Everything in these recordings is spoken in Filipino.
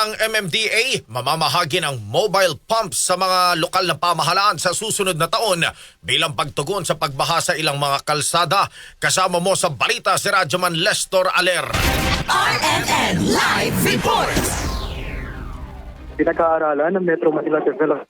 Ang MMDA mamamahagi ng mobile pumps sa mga lokal na pamahalaan sa susunod na taon bilang pagtugon sa pagbaha sa ilang mga kalsada. Kasama mo sa balita si Radyoman Lestor Aler. RMN Live Report! Pinag-aaralan ng Metro Manila Development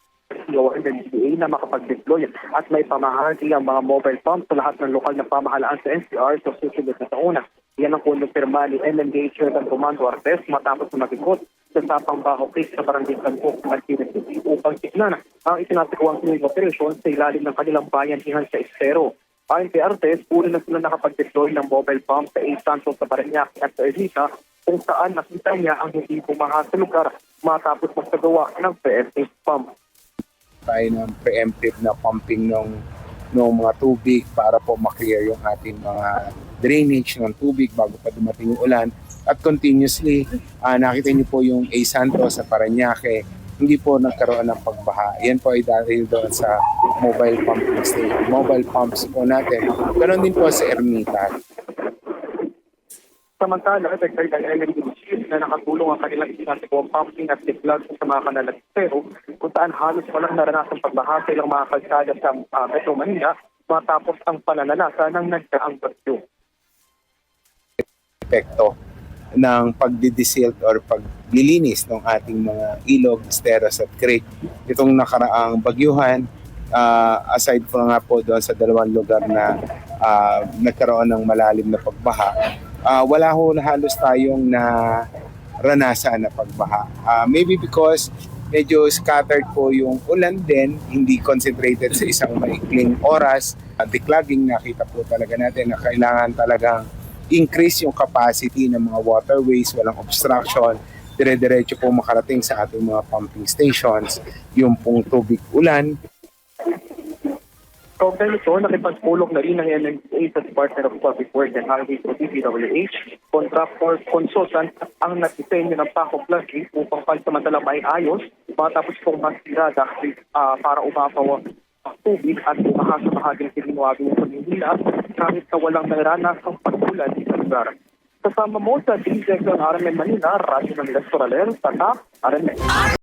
o MMDA na makapag-deploy at may pamahagi ang mga mobile pumps sa lahat ng lokal na pamahalaan sa NCR sa susunod na taon. Yan ang pinirma ni MMDA Chairman Comando Artes matapos na mag-ikot sa Sapang Baho Case sa Barangay Sanpok, Martinez City upang tignan ang itinatagawang cleaning operation sa ilalim ng kanilang bayanihan sa Estero. Ayon kay Artes, puro na sila nakapag-deploy ng mobile pump sa 8 Santos sa Parañaque at sa Ermita kung saan nakita niya ang hindi bumaha sa lugar matapos magsagawa ng preemptive pump. Tayo ng preemptive na pumping ng mga tubig para po maklear yung ating mga drainage ng tubig bago pa dumating yung ulan. At continuously, nakita niyo po yung A. Santos sa Parañaque, hindi po nagkaroon ng pagbaha. Yan po ay dahil doon sa mobile pumping station. Mobile pumps po natin. Ganon din po sa Ermita. Samantala, dagdag ng MMDA na nakatulong ang kanilang isinasagawang pumping at tiklag sa mga kanal at estero kung saan halos walang naranasang pagbaha sa ilang mga kalsada sa Metro Manila matapos ang pananalasa ng nagdaang bagyo. Epekto ng pagdidisilt or paglilinis ng ating mga ilog, esteros at creek. Itong nakaraang bagyuhan, aside po nga po doon sa dalawang lugar na nagkaroon ng malalim na pagbaha, wala ho halos tayong naranasan na pagbaha. Maybe because medyo scattered po yung ulan din, hindi concentrated sa isang maikling oras. Declogging, nakita po talaga natin na kailangan talagang increase yung capacity ng mga waterways, walang obstruction, dire-diretso po makarating sa ating mga pumping stations, yung pong tubig ulan. Kaugnay nito, nakipagpulong na rin ng MMDA sa Department of Public Works and Highways o DPWH, contractor consultant ang nagdisenyo ng Paco Plastic upang pansamantalang may ayos matapos pong masirada para umapaw ang tubig at bumaha sa bahaging Silinuago ng Manila kahit na walang naranasang pag-ulan sa lugar. Kasama mo sa DZone RMN Manila, Radyo ng Lestor Aler, Tata, RMN.